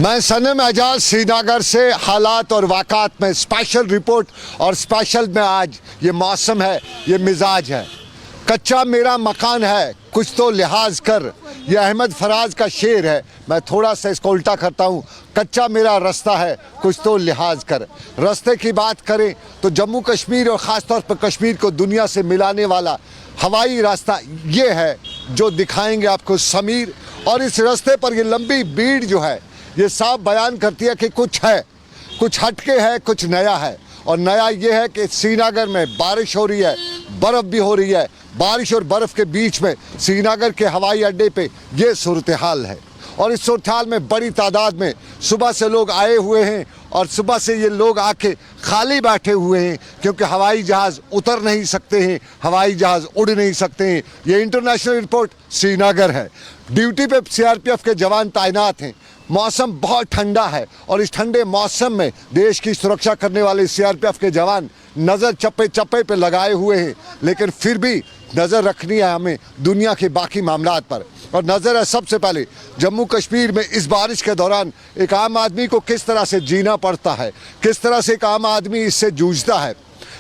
मैं सनम एजाज श्रीनगर से हालात और वाक़ात में स्पेशल रिपोर्ट और स्पेशल में आज ये मौसम है, ये मिजाज है। कच्चा मेरा मकान है कुछ तो लिहाज कर, ये अहमद फराज का शेर है। मैं थोड़ा सा इसको उल्टा करता हूँ। कच्चा मेरा रास्ता है कुछ तो लिहाज कर। रास्ते की बात करें तो जम्मू कश्मीर और ख़ास तौर पर कश्मीर को दुनिया से मिलाने वाला हवाई रास्ता ये है जो दिखाएंगे आपको समीर। और इस रास्ते पर ये लंबी भीड़ जो है ये साफ बयान करती है कि कुछ है, कुछ हटके है, कुछ नया है। और नया ये है कि श्रीनगर में बारिश हो रही है, बर्फ़ भी हो रही है। बारिश और बर्फ़ के बीच में श्रीनगर के हवाई अड्डे पे ये सूरत हाल है। और इस सूरत हाल में बड़ी तादाद में सुबह से लोग आए हुए हैं और सुबह से ये लोग आके खाली बैठे हुए हैं क्योंकि हवाई जहाज़ उतर नहीं सकते हैं, हवाई जहाज़ उड़ नहीं सकते हैं। ये इंटरनेशनल एयरपोर्ट श्रीनगर है। ड्यूटी पे सीआरपीएफ के जवान तैनात हैं। मौसम बहुत ठंडा है और इस ठंडे मौसम में देश की सुरक्षा करने वाले सीआरपीएफ के जवान नज़र चप्पे चप्पे पे लगाए हुए हैं। लेकिन फिर भी नज़र रखनी है हमें दुनिया के बाकी मामलात पर। और नज़र है सबसे पहले जम्मू कश्मीर में इस बारिश के दौरान एक आम आदमी को किस तरह से जीना पड़ता है, किस तरह से एक आम आदमी इससे जूझता है।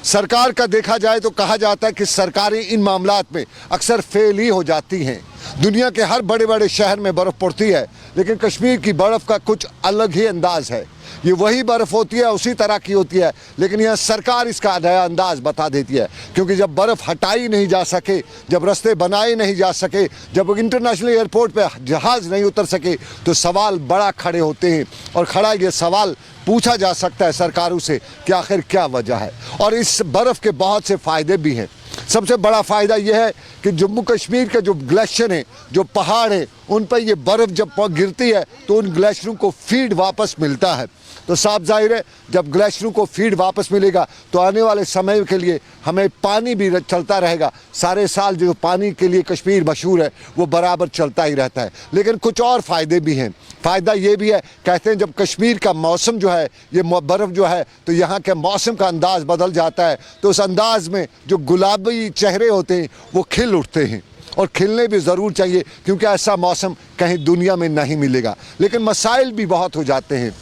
सरकार का देखा जाए तो कहा जाता है कि सरकारें इन मामलात में अक्सर फेल ही हो जाती हैं। दुनिया के हर बड़े बड़े शहर में बर्फ़ पड़ती है लेकिन कश्मीर की बर्फ़ का कुछ अलग ही अंदाज़ है। ये वही बर्फ़ होती है, उसी तरह की होती है, लेकिन यह सरकार इसका नया अंदाज़ बता देती है। क्योंकि जब बर्फ़ हटाई नहीं जा सके, जब रास्ते बनाए नहीं जा सके, जब इंटरनेशनल एयरपोर्ट पे जहाज़ नहीं उतर सके तो सवाल बड़ा खड़े होते हैं। और खड़ा ये सवाल पूछा जा सकता है सरकारों से कि आखिर क्या वजह है। और इस बर्फ़ के बहुत से फ़ायदे भी हैं। सबसे बड़ा फ़ायदा यह है कि जम्मू कश्मीर के जो ग्लेशियर हैं, जो पहाड़ हैं, उन पर ये बर्फ़ जब गिरती है तो उन ग्लेशियरों को फीड वापस मिलता है। तो साफ जाहिर है जब ग्लेशियरों को फीड वापस मिलेगा तो आने वाले समय के लिए हमें पानी भी चलता रहेगा। सारे साल जो पानी के लिए कश्मीर मशहूर है वो बराबर चलता ही रहता है। लेकिन कुछ और फ़ायदे भी हैं। फ़ायदा ये भी है, कहते हैं जब कश्मीर का मौसम जो है, ये बर्फ़ जो है तो यहाँ के मौसम का अंदाज़ बदल जाता है। तो उस अंदाज़ में जो गुलाबी चेहरे होते हैं वो खिल उठते हैं। और खिलने भी ज़रूर चाहिए क्योंकि ऐसा मौसम कहीं दुनिया में नहीं मिलेगा। लेकिन मसाइल भी बहुत हो जाते हैं।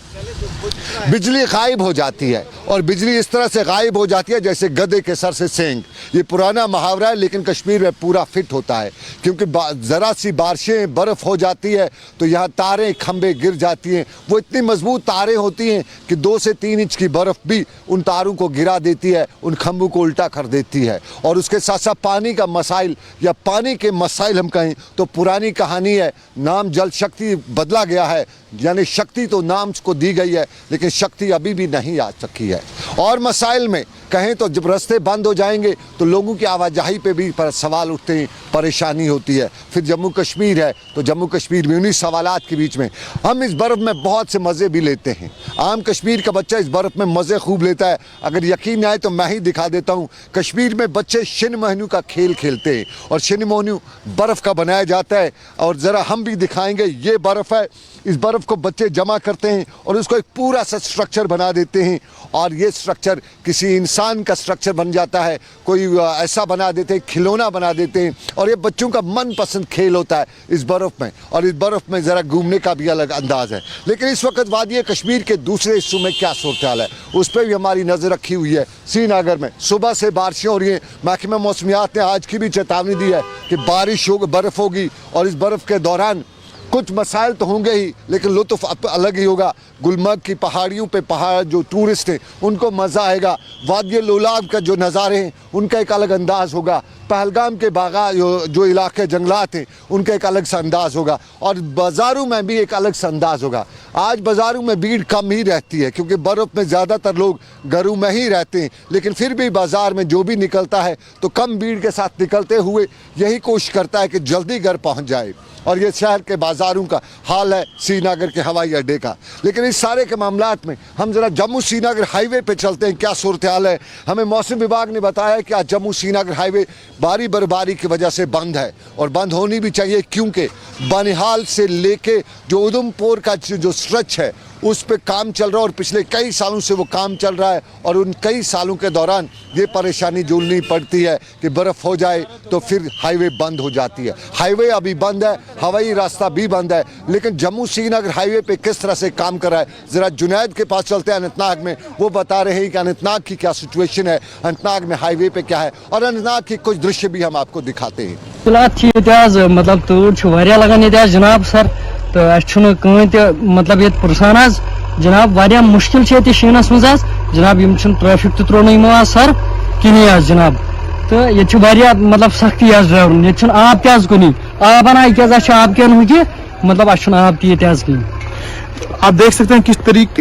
बिजली गायब हो जाती है और बिजली इस तरह से गायब हो जाती है जैसे गधे के सर से सेंग। ये पुराना मुहावरा है लेकिन कश्मीर में पूरा फिट होता है। क्योंकि ज़रा सी बारिशें बर्फ़ हो जाती है तो यहाँ तारें खंभे गिर जाती हैं। वो इतनी मजबूत तारें होती हैं कि 2 से 3 इंच की बर्फ़ भी उन तारों को गिरा देती है, उन खंभों को उल्टा कर देती है। और उसके साथ साथ पानी का मसाइल या पानी के मसाइल हम कहें तो पुरानी कहानी है। नाम जल शक्ति बदला गया है, यानी शक्ति तो नाम को दी गई है लेकिन शक्ति अभी भी नहीं आ सकी है। और मसाइल में कहें तो जब रास्ते बंद हो जाएंगे तो लोगों की आवाजाही पे भी सवाल उठते हैं, परेशानी होती है। फिर जम्मू कश्मीर है तो जम्मू कश्मीर में उन्हीं सवालात के बीच में हम इस बर्फ़ में बहुत से मज़े भी लेते हैं। आम कश्मीर का बच्चा इस बर्फ़ में मज़े खूब लेता है। अगर यकीन आए तो मैं ही दिखा देता हूँ। कश्मीर में बच्चे शिन मोहनू का खेल खेलते हैं और शिन मोहनू बर्फ़ का बनाया जाता है। और ज़रा हम भी दिखाएंगे, ये बर्फ़ है, इस बर्फ़ को बच्चे जमा करते हैं और उसको एक पूरा सा स्ट्रक्चर बना देते हैं। और ये स्ट्रक्चर किसी इंसान का स्ट्रक्चर बन जाता है, कोई ऐसा बना देते हैं, खिलौना बना देते हैं। और ये बच्चों का मनपसंद खेल होता है इस बर्फ़ में। और इस बर्फ़ में ज़रा घूमने का भी अलग अंदाज़ है। लेकिन इस वक्त वादी कश्मीर के दूसरे हिस्सों में क्या सूरत हाल है उस पर भी हमारी नज़र रखी हुई है। श्रीनगर में सुबह से बारिशें हो रही हैं। महकमा मौसमियात ने आज की भी चेतावनी दी है कि बारिश होगी, बर्फ़ होगी और इस बर्फ़ के दौरान कुछ मसाइल तो होंगे ही लेकिन लुत्फ़ अलग ही होगा। गुलमर्ग की पहाड़ियों पे पहाड़ जो टूरिस्ट हैं उनको मज़ा आएगा। वादी लोलाब का जो नज़ारे हैं उनका एक अलग अंदाज़ होगा। पहलगाम के बागा जो इलाके जंगलात हैं उनका एक अलग सा अंदाज़ होगा। और बाज़ारों में भी एक अलग सा अंदाज़ होगा। आज बाज़ारों में भीड़ कम ही रहती है क्योंकि बर्फ़ में ज़्यादातर लोग घरों में ही रहते हैं। लेकिन फिर भी बाज़ार में जो भी निकलता है तो कम भीड़ के साथ निकलते हुए यही कोशिश करता है कि जल्दी घर पहुँच जाए। और ये शहर के बाज़ारों का हाल है श्रीनगर के हवाई अड्डे का। लेकिन इस सारे के मामलात में हम ज़रा जम्मू श्रीनगर हाईवे पे चलते हैं, क्या सूरत हाल है। हमें मौसम विभाग ने बताया कि आज जम्मू श्रीनगर हाईवे भारी बर्फबारी की वजह से बंद है और बंद होनी भी चाहिए क्योंकि बनिहाल से लेके जो उधमपुर का जो स्ट्रेच है उस पे काम चल रहा है और पिछले कई सालों से वो काम चल रहा है और उन कई सालों के दौरान ये परेशानी झेलनी पड़ती है कि बर्फ़ हो जाए तो फिर हाईवे बंद हो जाती है। हाईवे अभी बंद है, हवाई रास्ता भी बंद है, लेकिन जम्मू श्रीनगर हाईवे पे किस तरह से काम कर रहा है ज़रा जुनैद के पास चलते हैं अनंतनाग में। वो बता रहे हैं कि अनंतनाग की क्या सिचुएशन है, अनंतनाग में हाईवे पे क्या है और अनंतनाग की कुछ दृश्य भी हम आपको दिखाते हैं। मतलब तूर लगान जनाब सर तो मतलब ये पुरसान जनाब वारिया मुश्किल है शीनस मज जनाब यम ट्रैफिक तो त्रो आज सर कहीं जनाब तो ये मतलब सख्ती ड्राइवर ये आब तुनी आब अना क्या आब क्या मतलब आब ती कहीं। आप देख सकते हैं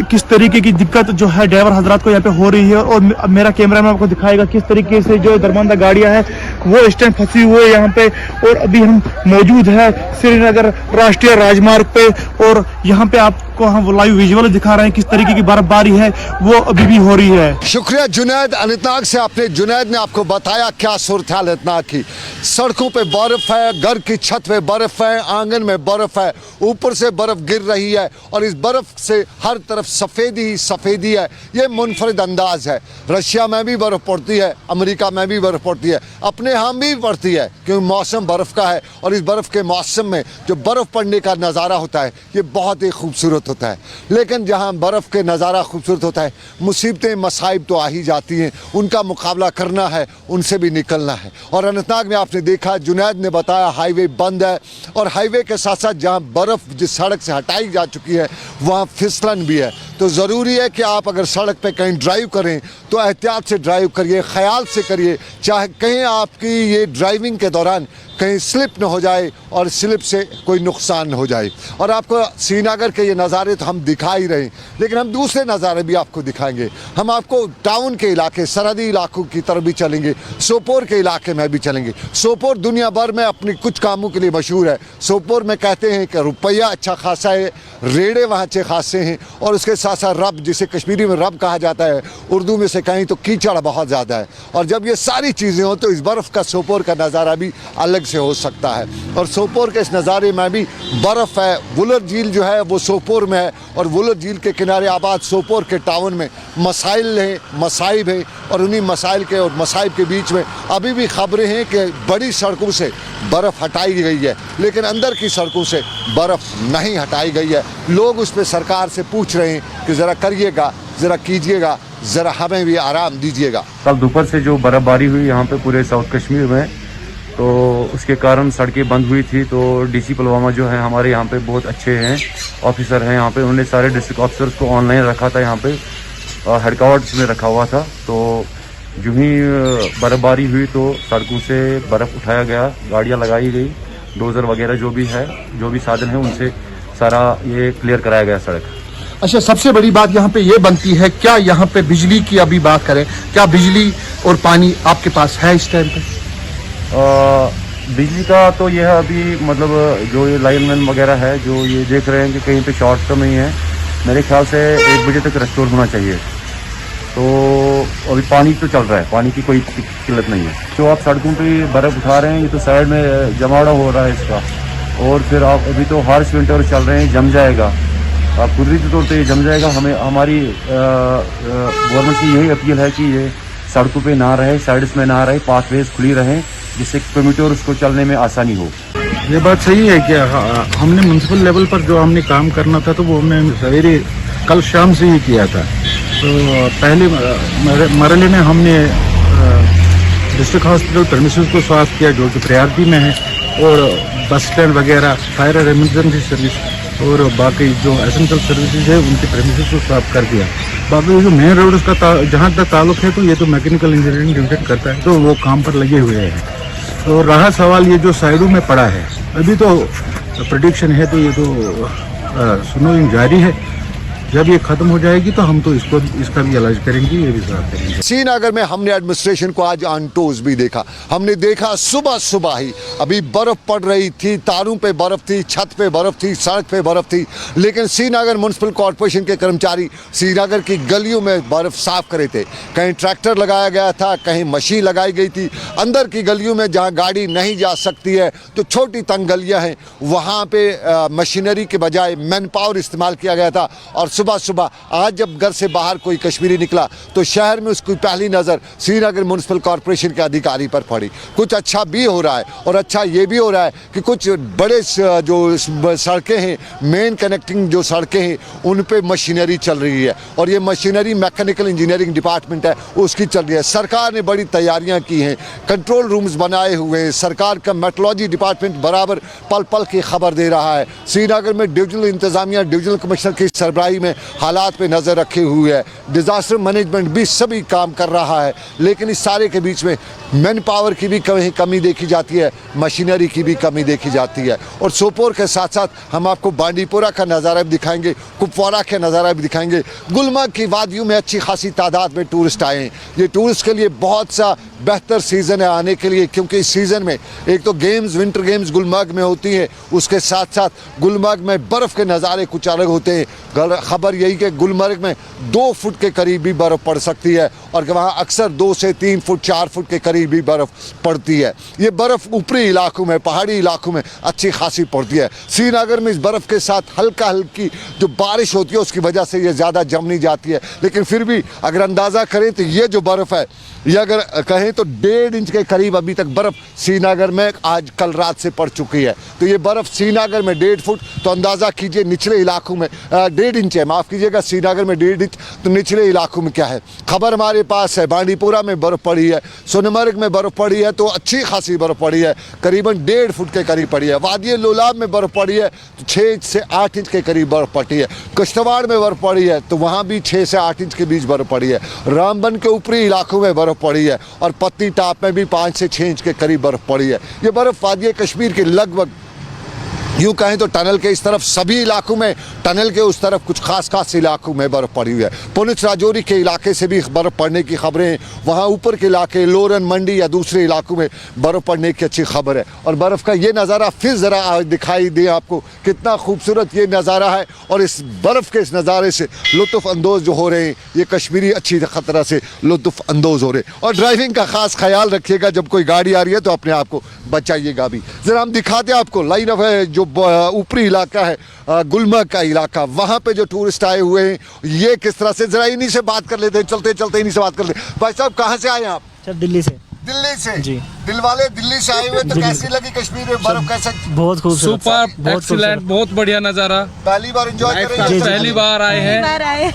किस तरीके की दिक्कत जो है ड्राइवर हजरात को यहाँ पे हो रही है और मेरा कैमरा में आपको दिखाएगा किस तरीके से जो दरबंदा गाड़ियां हैं वो इस टाइम फंसी हुई है यहाँ पे। और अभी हम मौजूद है श्रीनगर राष्ट्रीय राजमार्ग पे और यहाँ पे आपको हम लाइव विजुअल दिखा रहे हैं किस तरीके की बर्फबारी है वो अभी भी हो रही है। शुक्रिया जुनैद अनंतनाग से आपने जुनैद ने आपको बताया क्या सूरत है अनंतनाग की। सड़कों पे बर्फ है, घर की छत पे बर्फ है, आंगन में बर्फ है, ऊपर से बर्फ गिर रही है और इस बर्फ से हर तरफ सफ़ेदी ही सफ़ेदी है। ये मुनफरिद अंदाज है। रशिया में भी बर्फ़ पड़ती है, अमेरिका में भी बर्फ़ पड़ती है, अपने यहाँ भी पड़ती है क्योंकि मौसम बर्फ़ का है और इस बर्फ़ के मौसम में जो बर्फ़ पड़ने का नज़ारा होता है ये बहुत ही खूबसूरत होता है। लेकिन जहाँ बर्फ़ के नज़ारा खूबसूरत होता है मुसीबतें मसाइब तो आ ही जाती हैं, उनका मुकाबला करना है, उनसे भी निकलना है। और अनंतनाग में आपने देखा जुनैद ने बताया हाईवे बंद है और हाईवे के साथ साथ जहाँ बर्फ़ जिस सड़क से हटाई जा चुकी है वहाँ फिसलन भी है। तो ज़रूरी है कि आप अगर सड़क पे कहीं ड्राइव करें तो एहतियात से ड्राइव करिए, ख्याल से करिए, चाहे कहीं आपकी ये ड्राइविंग के दौरान कहीं स्लिप न हो जाए और स्लिप से कोई नुकसान न हो जाए। और आपको श्रीनगर के ये नज़ारे तो हम दिखा ही रहे हैं, लेकिन हम दूसरे नज़ारे भी आपको दिखाएंगे। हम आपको टाउन के इलाके, सरहदी इलाकों की तरफ भी चलेंगे, सोपोर के इलाके में भी चलेंगे। सोपोर दुनिया भर में अपनी कुछ कामों के लिए मशहूर है। सोपोर में कहते हैं कि रुपया अच्छा खासा है, रेड़े वहाँ अच्छे खासे हैं और उसके साथ साथ रब, जिसे कश्मीरी में रब कहा जाता है, उर्दू में से कहीं तो कीचड़ बहुत ज़्यादा है। और जब ये सारी चीज़ें हों तो इस बर्फ़ का सोपोर का नज़ारा भी अलग से हो सकता है। और सोपोर के इस नज़ारे में भी बर्फ़ है। वुलर झील जो है वो सोपोर में है और वुलर झील के किनारे आबाद सोपोर के टाउन में मसाइल हैं, मसाइब हैं और उन्हीं मसाइल के और मसाइब के बीच में अभी भी खबरें हैं कि बड़ी सड़कों से बर्फ़ हटाई गई है लेकिन अंदर की सड़कों से बर्फ़ नहीं हटाई गई है। लोग उस पर सरकार से पूछ रहे हैं कि ज़रा करिएगा, ज़रा कीजिएगा, ज़रा हमें भी आराम दीजिएगा। कल दोपहर से जो बर्फबारी हुई यहाँ पे पूरे साउथ कश्मीर में तो उसके कारण सड़कें बंद हुई थी। तो डीसी पुलवामा जो है हमारे यहाँ पे बहुत अच्छे हैं, ऑफिसर हैं यहाँ पे, उन्होंने सारे डिस्ट्रिक्ट ऑफिसर्स को ऑनलाइन रखा था यहाँ पे, हेडक्वार्टर्स में रखा हुआ था। तो जो ही बर्फबारी हुई तो सड़कों से बर्फ़ उठाया गया, गाड़ियाँ लगाई गई, डोजर वगैरह जो भी है, जो भी साधन है उनसे सारा ये क्लियर कराया गया सड़क। अच्छा, सबसे बड़ी बात यहाँ पे ये बनती है, क्या यहाँ पे बिजली की अभी बात करें, क्या बिजली और पानी आपके पास है इस टाइम पे? बिजली का तो यह अभी मतलब जो ये लाइनमैन वगैरह है जो ये देख रहे हैं कि कहीं पे शॉर्ट तो नहीं है, मेरे ख्याल से 1 बजे तक रेस्टोर होना चाहिए। तो अभी पानी तो चल रहा है, पानी की कोई किल्लत नहीं है। जो आप सड़कों पे बर्फ़ उठा रहे हैं ये तो साइड में जमावड़ा हो रहा है इसका, और फिर आप अभी तो हार्श विंटर चल रहे हैं, जम जाएगा, आप कुदरती तौर पर जम जाएगा। हमें हमारी गवर्नमेंट की यही अपील है कि ये सड़कों पे ना रहे, साइड्स में ना रहे, पाथवेज खुली रहें जिससे कम्यूटर उसको चलने में आसानी हो। ये बात सही है कि हमने म्यूनसिपल लेवल पर जो हमने काम करना था तो वो हमने सवेरे कल शाम से ही किया था। तो पहले मरहले में हमने डिस्ट्रिक्ट हॉस्पिटल प्रेमिसेस को साफ किया जो कि प्रायोरिटी में है, और बस स्टैंड वगैरह, फायर और इमरजेंसी सर्विस और बाकी जो एसेंशियल सर्विसेज है उनके प्रेमिसेस को साफ कर दिया। बाकी जो मेन रोड उसका जहाँ तक ताल्लुक है तो ये तो मैकेनिकल इंजीनियरिंग डिवीजन करता है, तो वो काम पर लगे हुए हैं। तो रहा सवाल ये जो साइडों में पड़ा है, अभी तो प्रेडिक्शन है तो ये तो स्नोइंग जारी है, जब ये खत्म हो जाएगी तो हम तो इसका भी इलाज करेंगे, ये भी साफ करेंगे। श्रीनगर में हमने एडमिनिस्ट्रेशन को आज ऑन टोज भी देखा। हमने देखा सुबह सुबह ही अभी बर्फ पड़ रही थी, तारों पे बर्फ थी, छत पे बर्फ थी, सड़क पे बर्फ थी, लेकिन श्रीनगर म्युनिसिपल कॉरपोरेशन के कर्मचारी श्रीनगर की गलियों में बर्फ साफ करे थे। कहीं ट्रैक्टर लगाया गया था, कहीं मशीन लगाई गई थी। अंदर की गलियों में जहाँ गाड़ी नहीं जा सकती है तो छोटी तंग गलियाँ हैं, वहाँ पे मशीनरी के बजाय मैन पावर इस्तेमाल किया गया था और सुबह सुबह आज जब घर से बाहर कोई कश्मीरी निकला तो शहर में उसकी पहली नज़र श्रीनगर म्यूनसिपल कॉरपोरेशन के अधिकारी पर पड़ी। कुछ अच्छा भी हो रहा है और अच्छा ये भी हो रहा है कि कुछ बड़े जो सड़कें हैं, मेन कनेक्टिंग जो सड़कें हैं, उन पे मशीनरी चल रही है और ये मशीनरी मैकेनिकल इंजीनियरिंग डिपार्टमेंट है उसकी चल रही है। सरकार ने बड़ी तैयारियां की हैं, कंट्रोल रूम्स बनाए हुए हैं, सरकार का मेट्रोलॉजी डिपार्टमेंट बराबर पल पल की खबर दे रहा है। श्रीनगर में डिविजनल इंतजामिया डिविजनल कमिश्नर की सरबराही में हालात पे नज़र रखे हुए है, डिज़ास्टर मैनेजमेंट भी सभी काम कर रहा है। लेकिन इस सारे के बीच में मैन पावर की भी कमी देखी जाती है, मशीनरी की भी कमी देखी जाती है। और सोपोर के साथ साथ हम आपको बांडीपुरा का नज़ारा भी दिखाएंगे, कुपवारा का नज़ारा भी दिखाएंगे। गुलमर्ग की वादियों में अच्छी खासी तादाद में टूरिस्ट आए हैं। ये टूरिस्ट के लिए बहुत सा बेहतर सीज़न है आने के लिए, क्योंकि इस सीज़न में एक तो गेम्स, विंटर गेम्स गुलमर्ग में होती हैं, उसके साथ साथ गुलमर्ग में बर्फ़ के नज़ारे कुछ अलग होते हैं। खबर यही कि गुलमर्ग में 2 फुट के करीब भी बर्फ़ पड़ सकती है और वहाँ अक्सर 2 से 3 फुट 4 फुट के करीब भी बर्फ़ पड़ती है। ये बर्फ़ ऊपरी इलाकों में, पहाड़ी इलाकों में अच्छी खासी पड़ती है। श्रीनगर में इस बर्फ़ के साथ हल्की जो बारिश होती है उसकी वजह से ये ज़्यादा जम नहीं जाती है। लेकिन फिर भी अगर अंदाज़ा करें तो ये जो बर्फ़ है, ये अगर कहें तो 1.5 इंच के करीब अभी तक बर्फ़ श्रीनगर में आज कल रात से पड़ चुकी है। तो ये बर्फ़ श्रीनगर में 1.5 फुट, तो अंदाज़ा कीजिए निचले इलाकों में 1.5 इंच है, माफ़ कीजिएगा, श्रीनगर में 1.5 इंच, तो निचले इलाकों में क्या है। खबर हमारे पास है बांडीपुरा में बर्फ़ पड़ी है, सोनमर्ग में बर्फ़ पड़ी है तो अच्छी खासी बर्फ़ पड़ी है, करीबन 1.5 फुट के करीब पड़ी है। वादी लोलाब में बर्फ़ पड़ी है तो 6 से 8 इंच के करीब बर्फ़ पड़ी है। किश्तवाड़ में बर्फ़ पड़ी है तो वहाँ भी 6 से 8 इंच के बीच बर्फ़ पड़ी है। रामबन के ऊपरी इलाकों में बर्फ़ पड़ी है और पत्नी टाप में भी 5 से 6 इंच के करीब बर्फ़ पड़ी है। ये बर्फ़ वादी कश्मीर के लगभग यूँ कहें तो टनल के इस तरफ सभी इलाकों में, टनल के उस तरफ कुछ खास इलाकों में बर्फ़ पड़ी हुई है। पुंछ राजौरी के इलाके से भी बर्फ़ पड़ने की खबरें हैं, वहाँ ऊपर के इलाके लोरन मंडी या दूसरे इलाकों में बर्फ़ पड़ने की अच्छी खबर है। और बर्फ़ का ये नज़ारा फिर ज़रा दिखाई दे आपको, कितना खूबसूरत ये नज़ारा है और इस बर्फ़ के इस नज़ारे से लुत्फ़ अंदोज़ जो हो रहे हैं ये कश्मीरी अच्छी तरह से लुत्फ़ अंदोज़ हो रहे हैं। और ड्राइविंग का ख़ास ख्याल रखिएगा, जब कोई गाड़ी आ रही है तो अपने आप को बचाइएगा भी। ज़रा हम दिखाते हैं आपको लाइन ऑफ जो ऊपरी इलाका है गुलमर्ग का इलाका, वहाँ पे जो टूरिस्ट आए हुए हैं ये किस तरह से, जरा इन्हीं से बात कर लेते हैं, चलते चलते इन्हीं से बात कर लेते हैं। भाई साहब कहाँ से आए आप? सर दिल्ली से। दिल्ली से जी। दिल वाले दिल्ली से आए हुए, तो कैसी लगी कश्मीर में बर्फ? कैसे? बहुत खूबसूरत, सुपर एक्सीलेंट, बहुत बढ़िया नज़ारा। पहली बार एंजॉय कर रहे हैं? पहली बार आए हैं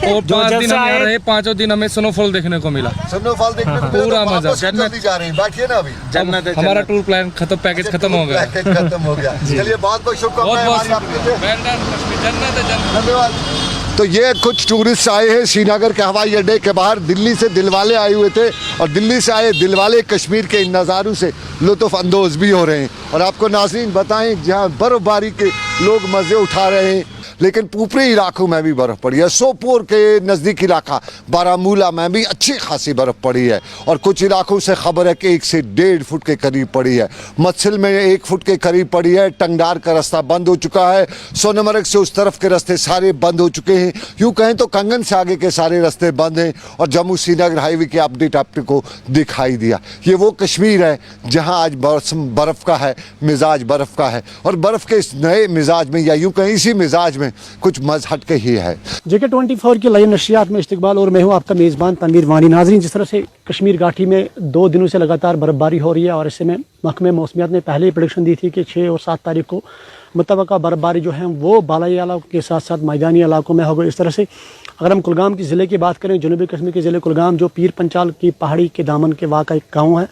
और 5 दिन हम यहाँ रहे, 5 दिन हमें स्नोफॉल देखने को मिला। स्नोफॉल देखने को पूरा मजा। जल्दी जा रहे हैं, बैठिए ना अभी। हमारा टूर प्लान खत्म, पैकेज खत्म हो गया। पैकेज खत्म हो गया। चलिए बहुत बहुत शुभकामनाएं। धन्यवाद। तो ये कुछ टूरिस्ट आए हैं श्रीनगर के हवाई अड्डे के बाहर, दिल्ली से दिलवाले आए हुए थे और दिल्ली से आए दिलवाले कश्मीर के इन नज़ारों से लुत्फ़ अंदोज़ भी हो रहे हैं। और आपको नाज़रीन बताएं, जहाँ बर्फ़बारी के लोग मज़े उठा रहे हैं, लेकिन ऊपरी इलाकों में भी बर्फ़ पड़ी है। सोपोर के नज़दीक इलाका बारामूला में भी अच्छी खासी बर्फ़ पड़ी है और कुछ इलाकों से खबर है कि 1 से 1.5 फुट के करीब पड़ी है। मत्सिल में 1 फुट के करीब पड़ी है। टंगडार का रास्ता बंद हो चुका है। सोनमर्ग से उस तरफ के रास्ते सारे बंद हो चुके हैं। यूँ कहें तो कंगन से आगे के सारे रास्ते बंद हैं और जम्मू श्रीनगर हाईवे की अपडेट आपको दिखाई दिया। ये वो कश्मीर है जहाँ आज बर्फ़ का है, मिजाज बर्फ़ का है और बर्फ़ के इस नए मिजाज में या यूँ कहें इसी मिजाज में कुछ मजहट के ही है। JK24 की लाइव नशियात में इस्तकबाल और मैं हूँ आपका मेज़बान तनवीर वानी। नाज़रीन, जिस तरह से कश्मीर घाटी में 2 दिनों से लगातार बर्फ़बारी हो रही है और इससे में महकमे मौसमियात ने पहले ही प्रेडिक्शन दी थी कि 6 और 7 तारीख को मुतवक्का बर्फ़बारी जो है वो बालाई इलाकों के साथ साथ मैदानी इलाकों में होगा। इस तरह से अगर हम कुलगाम के ज़िले की बात करें, जनूबी कश्मीर के ज़िले कुलगाम जो पीर पंचाल की पहाड़ी के दामन के वाक़ा एक गाँव है,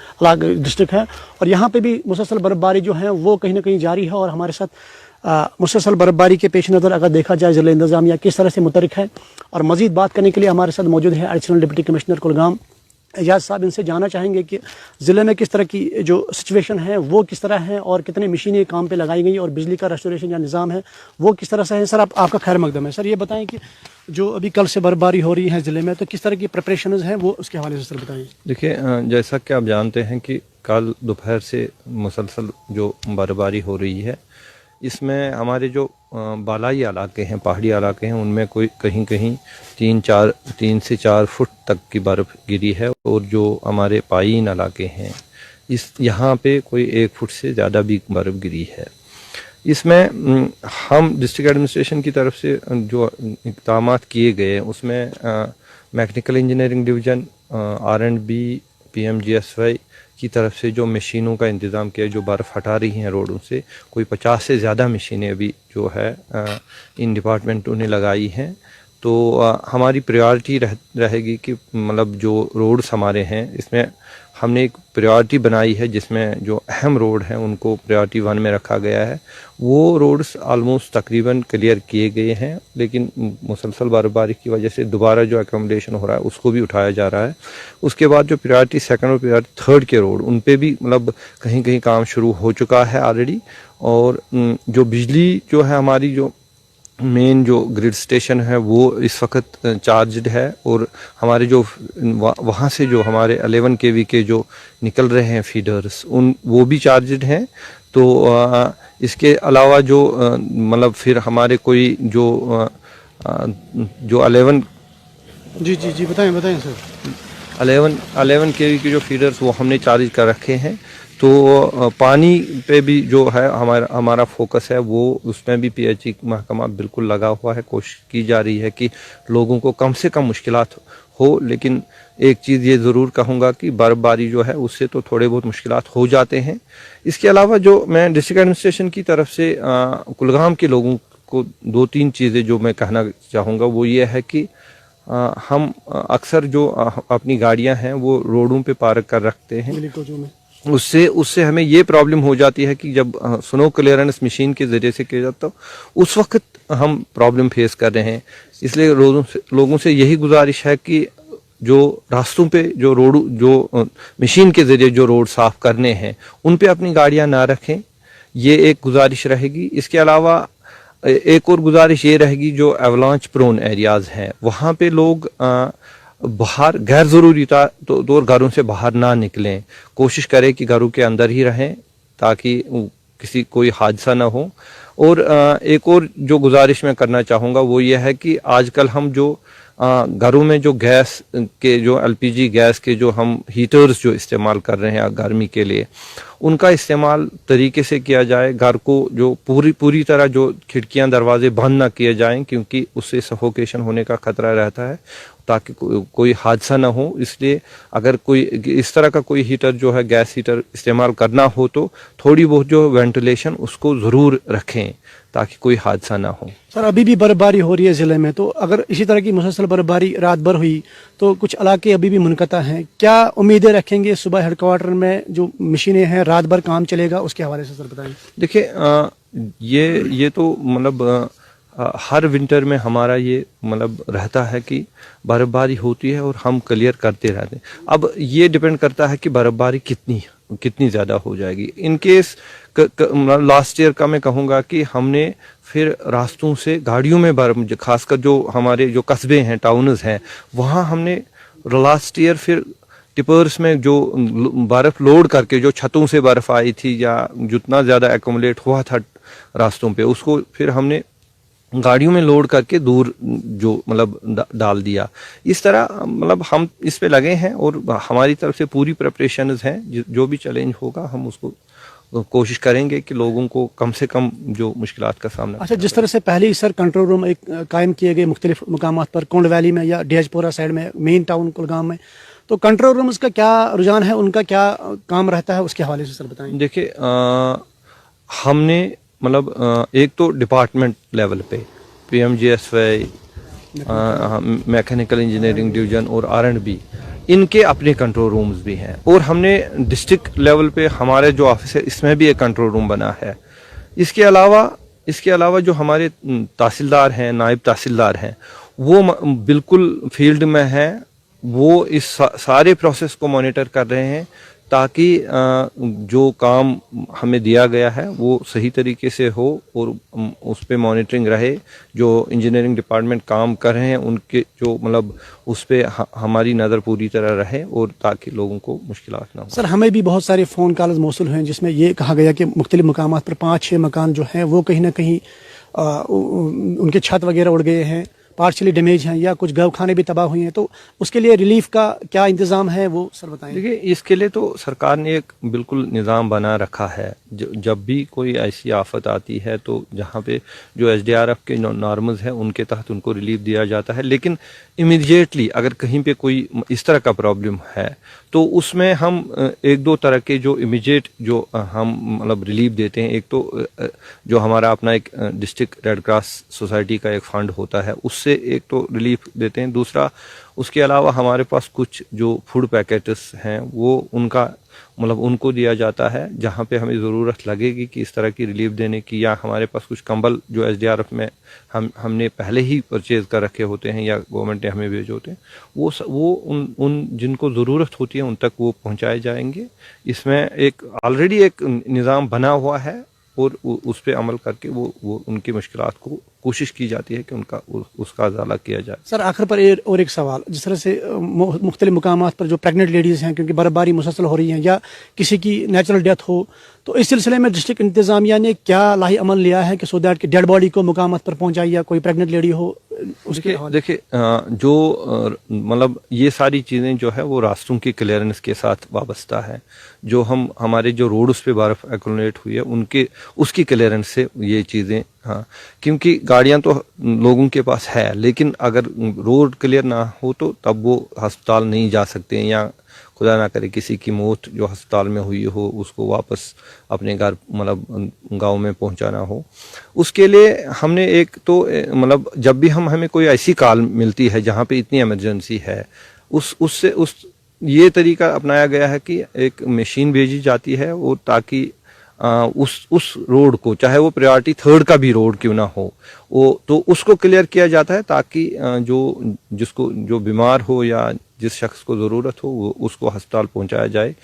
डिस्ट्रिक्ट है, और यहाँ पर भी मुसलसल बर्फ़बारी जो है वो कहीं ना कहीं जारी है। और हमारे साथ मुसलसल बर्फ़बारी के पेश नज़र अगर देखा जाए ज़िला इंतज़ामिया किस तरह से मुतरक है, और मज़ीद बात करने के लिए हमारे साथ मौजूद है additional deputy commissioner Kulgam Ejaz साहब। इनसे जानना चाहेंगे कि ज़िले में किस तरह की जो सिचुएशन है वो किस तरह है और कितनी मशीनें काम पे लगाई गई और बिजली का रेस्टोरेशन या निज़ाम है वो किस तरह से है। सर आपका खैर मकदम है। सर ये बताएं कि जो अभी कल से बर्फ़बारी हो रही है ज़िले में, तो किस तरह की प्रिपरेशन हैं वो उसके हवाले से सर बताइए। देखिए, जैसा कि आप जानते हैं कि कल दोपहर से मुसलसल जो बर्फ़बारी हो रही है, इसमें हमारे जो बालाई इलाके हैं, पहाड़ी इलाके हैं, उनमें कोई कहीं कहीं 3 से 4 फुट तक की बर्फ़ गिरी है और जो हमारे पाइन इलाके हैं इस यहाँ पे कोई 1 फुट से ज़्यादा भी बर्फ़ गिरी है। इसमें हम डिस्ट्रिक्ट एडमिनिस्ट्रेशन की तरफ से जो इक़दाम किए गए उसमें mechanical engineering division, R&B, PMGSY की तरफ से जो मशीनों का इंतज़ाम किया, जो बर्फ़ हटा रही हैं रोडों से, कोई 50 से ज़्यादा मशीनें अभी जो है इन डिपार्टमेंटों ने लगाई हैं। तो हमारी प्रायोरिटी रहेगी कि मतलब जो रोड्स हमारे हैं इसमें हमने एक प्रायोरिटी बनाई है जिसमें जो अहम रोड हैं उनको प्रायोरिटी 1 में रखा गया है। वो रोड्स ऑलमोस्ट तकरीबन क्लियर किए गए हैं, लेकिन मुसलसल बर्फबारी की वजह से दोबारा जो एकोमोडेशन हो रहा है उसको भी उठाया जा रहा है। उसके बाद जो प्रायोरिटी 2 और प्रायोरिटी 3 के रोड उन पे भी मतलब कहीं कहीं काम शुरू हो चुका है ऑलरेडी। और जो बिजली जो है हमारी जो मेन जो ग्रिड स्टेशन है वो इस वक्त चार्जड है, और हमारे जो वहाँ से जो हमारे 11 kV के जो निकल रहे हैं फीडर्स वो भी चार्जड हैं। तो इसके अलावा जो मतलब फिर हमारे कोई जो 11 जी बताएं सर। 11 kV के जो फीडर्स वो हमने चार्ज कर रखे हैं। तो पानी पे भी जो है हमारा फोकस है, वो उसमें भी PHE महकमा बिल्कुल लगा हुआ है। कोशिश की जा रही है कि लोगों को कम से कम मुश्किलात हो, लेकिन एक चीज़ ये ज़रूर कहूँगा कि बर्फ़बारी जो है उससे तो थोड़े बहुत मुश्किलात हो जाते हैं। इसके अलावा जो मैं डिस्ट्रिक्ट एडमिनिस्ट्रेशन की तरफ से कुलगाम के लोगों को 2-3 चीज़ें जो मैं कहना चाहूँगा वो ये है कि हम अक्सर जो अपनी गाड़ियाँ हैं वो रोडों पे पार्क कर रखते हैं। उससे हमें ये प्रॉब्लम हो जाती है कि जब स्नो क्लियरेंस मशीन के ज़रिए से किया जाता है उस वक्त हम प्रॉब्लम फेस कर रहे हैं। इसलिए लोगों से यही गुजारिश है कि जो रास्तों पे जो रोड जो मशीन के ज़रिए जो रोड साफ़ करने हैं उन पे अपनी गाड़ियां ना रखें, ये एक गुजारिश रहेगी। इसके अलावा एक और गुजारिश ये रहेगी, जो एवलांच प्रोन एरियाज़ हैं वहाँ पे लोग बाहर गैर ज़रूरी तो घरों से बाहर ना निकलें, कोशिश करें कि घरों के अंदर ही रहें ताकि कोई हादसा ना हो। और एक और जो गुजारिश मैं करना चाहूँगा वो ये है कि आजकल हम जो घरों में जो गैस के जो LPG गैस के जो हम हीटर्स जो इस्तेमाल कर रहे हैं गर्मी के लिए, उनका इस्तेमाल तरीके से किया जाए। घर को जो पूरी तरह जो खिड़कियां दरवाजे बंद ना किए जाएं, क्योंकि उससे सफोकेशन होने का खतरा रहता है, ताकि कोई हादसा ना हो। इसलिए अगर कोई इस तरह का कोई हीटर जो है गैस हीटर इस्तेमाल करना हो तो थोड़ी बहुत जो वेंटिलेशन उसको ज़रूर रखें ताकि कोई हादसा ना हो। सर अभी भी बर्फबारी हो रही है ज़िले में, तो अगर इसी तरह की मुसलसल बर्फबारी रात भर हुई तो कुछ इलाके अभी भी मुनक़ता हैं, क्या उम्मीदें रखेंगे? सुबह हेडक्वार्टर में जो मशीनें हैं रात भर काम चलेगा, उसके हवाले से सर बताएं। देखिए ये तो मतलब हर विंटर में हमारा ये मतलब रहता है कि बर्फबारी होती है और हम क्लियर करते रहते हैं। अब ये डिपेंड करता है कि बर्फबारी कितनी ज़्यादा हो जाएगी। इन केस लास्ट ईयर का मैं कहूँगा कि हमने फिर रास्तों से गाड़ियों में बर्फ, खासकर जो हमारे जो कस्बे हैं टाउन्स हैं वहाँ हमने लास्ट ईयर फिर टिपर्स में जो बर्फ़ लोड करके जो छतों से बर्फ़ आई थी या जितना ज़्यादा एकोमोडेट हुआ था रास्तों पे, उसको फिर हमने गाड़ियों में लोड करके दूर जो मतलब डाल दिया। इस तरह मतलब हम इस पे लगे हैं और हमारी तरफ से पूरी प्रिपरेशंस हैं। जो भी चैलेंज होगा हम उसको कोशिश करेंगे कि लोगों को कम से कम जो मुश्किलात का सामना। अच्छा, जिस तरह से पहले ही सर कंट्रोल रूम एक कायम किए गए मुख्तलिफ मकामात पर, कोंड वैली में या डेजपोरा साइड में, मेन टाउन कुलगाम में, तो कंट्रोल रूम्स का क्या रुझान है, उनका क्या काम रहता है, उसके हवाले से सर बताएं। देखिए हमने मतलब एक तो डिपार्टमेंट लेवल पे PMGSY, मैकेनिकल इंजीनियरिंग डिवीज़न और R&B, इनके अपने कंट्रोल रूम्स भी हैं। और हमने डिस्ट्रिक्ट लेवल पे हमारे जो ऑफिस है इसमें भी एक कंट्रोल रूम बना है। इसके अलावा जो हमारे तहसीलदार हैं, नायब तहसीलदार हैं, वो बिल्कुल फील्ड में हैं। वो इस सारे प्रोसेस को मॉनिटर कर रहे हैं ताकि जो काम हमें दिया गया है वो सही तरीके से हो और उस पर मॉनिटरिंग रहे। जो इंजीनियरिंग डिपार्टमेंट काम कर रहे हैं उनके जो मतलब उस पर हमारी नज़र पूरी तरह रहे और ताकि लोगों को मुश्किलात ना हो। सर हमें भी बहुत सारे फ़ोन कॉल्स मौसूल हैं जिसमें ये कहा गया कि मुख्तलिफ मकामात पर 5-6 मकान जो हैं वो कहीं ना कहीं उनके छत वगैरह उड़ गए हैं, पार्शली डैमेज हैं या कुछ गौखाने भी तबाह हुए हैं, तो उसके लिए रिलीफ का क्या इंतज़ाम है वो सर बताएं। देखिए, इसके लिए तो सरकार ने एक बिल्कुल निज़ाम बना रखा है। जब भी कोई ऐसी आफत आती है तो जहाँ पे जो SDRF के नॉर्म्स हैं उनके तहत उनको रिलीफ दिया जाता है, लेकिन इमीडिएटली अगर कहीं पे कोई इस तरह का प्रॉब्लम है तो उसमें हम एक दो तरह के जो इमीडिएट जो हम मतलब रिलीफ देते हैं। एक तो जो हमारा अपना एक डिस्ट्रिक्ट रेड क्रॉस सोसाइटी का एक फंड होता है, उससे एक तो रिलीफ देते हैं। दूसरा, उसके अलावा हमारे पास कुछ जो फूड पैकेट्स हैं वो उनका मतलब उनको दिया जाता है जहाँ पे हमें ज़रूरत लगेगी कि इस तरह की रिलीफ देने की, या हमारे पास कुछ कंबल जो SDRF में हमने पहले ही परचेज़ कर रखे होते हैं या गवर्नमेंट ने हमें भेजे होते हैं, वो उन जिनको ज़रूरत होती है उन तक वो पहुँचाए जाएंगे। इसमें एक ऑलरेडी एक निज़ाम बना हुआ है और उस पर अमल करके वो उनकी मुश्किलात को कोशिश की जाती है कि उनका उसका अजाला किया जाए। सर आखिर पर और एक सवाल, जिस तरह से मुख्तलिफ मुकामात पर जो प्रेगनेंट लेडीज़ हैं क्योंकि बर्फबारी मुसलसल हो रही है या किसी की नेचुरल डेथ हो, तो इस सिलसिले में डिस्ट्रिक्ट इंतज़ामिया ने क्या लाही अमल लिया है कि सो दैट कि डेड बॉडी को मुकामात पर पहुँचाई या कोई प्रेगनेंट लेडी हो उसके। देखिए जो मतलब ये सारी चीज़ें जो है वो रास्तों की क्लियरेंस के साथ वाबस्ता है। जो हमारे जो रोड्स पे बर्फ़ एक्यूमुलेट हुई है उसकी क्लियरेंस से ये चीज़ें, हाँ, क्योंकि गाड़ियां तो लोगों के पास है, लेकिन अगर रोड क्लियर ना हो तो तब वो अस्पताल नहीं जा सकते हैं, या खुदा ना करे किसी की मौत जो अस्पताल में हुई हो उसको वापस अपने घर मतलब गांव में पहुंचाना हो। उसके लिए हमने एक तो मतलब जब भी हमें कोई ऐसी कॉल मिलती है जहां पे इतनी इमरजेंसी है, उससे ये तरीका अपनाया गया है कि एक मशीन भेजी जाती है वो, ताकि उस रोड को, चाहे वो प्रायोरिटी 3rd का भी रोड क्यों ना हो, वो तो उसको क्लियर किया जाता है ताकि जो बीमार हो या जिस शख्स को ज़रूरत हो वो उसको अस्पताल पहुंचाया जाए।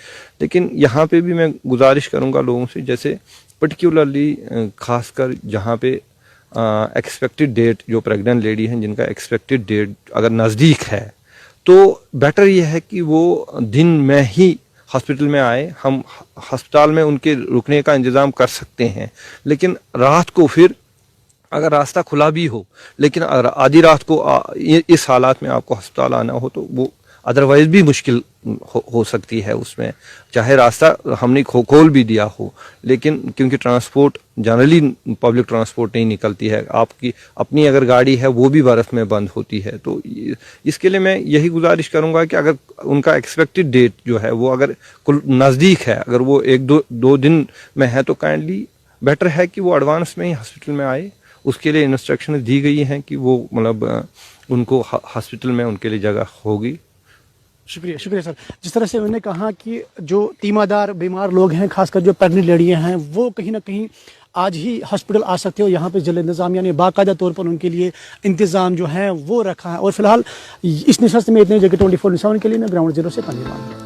लेकिन यहाँ पे भी मैं गुजारिश करूँगा लोगों से, जैसे पर्टिकुलरली खासकर जहाँ पे एक्सपेक्टेड डेट जो प्रेग्नेंट लेडी हैं जिनका एक्सपेक्टेड डेट अगर नज़दीक है, तो बेटर यह है कि वो दिन में ही हॉस्पिटल में आए। हम अस्पताल में उनके रुकने का इंतज़ाम कर सकते हैं, लेकिन रात को फिर अगर रास्ता खुला भी हो, लेकिन अगर आधी रात को इस हालात में आपको अस्पताल आना हो तो वो अदरवाइज भी मुश्किल हो सकती है उसमें, चाहे रास्ता हमने खोल भी दिया हो, लेकिन क्योंकि ट्रांसपोर्ट जनरली पब्लिक ट्रांसपोर्ट नहीं निकलती है, आपकी अपनी अगर गाड़ी है वो भी बर्फ़ में बंद होती है। तो इसके लिए मैं यही गुजारिश करूंगा कि अगर उनका एक्सपेक्टेड डेट जो है वो अगर नज़दीक है, अगर वो 1-2 दिन में है, तो काइंडली बेटर है कि वो एडवांस में ही हॉस्पिटल में आए। उसके लिए इंस्ट्रक्शन दी गई हैं कि वो मतलब उनको हॉस्पिटल में उनके लिए जगह होगी। शुक्रिया सर। जिस तरह से उन्होंने कहा कि जो तीमारदार बीमार लोग हैं, खासकर जो प्रेगनेंट लेडियां हैं, वो कहीं ना कहीं आज ही हॉस्पिटल आ सकते हो। यहाँ पे जिला इंतज़ामिया ने बाकायदा तौर पर उनके लिए इंतज़ाम जो है वो रखा है। और फिलहाल इस नशस्त में इतने जगह 24/7 के लिए मैं ग्राउंड 0 से पंजाब।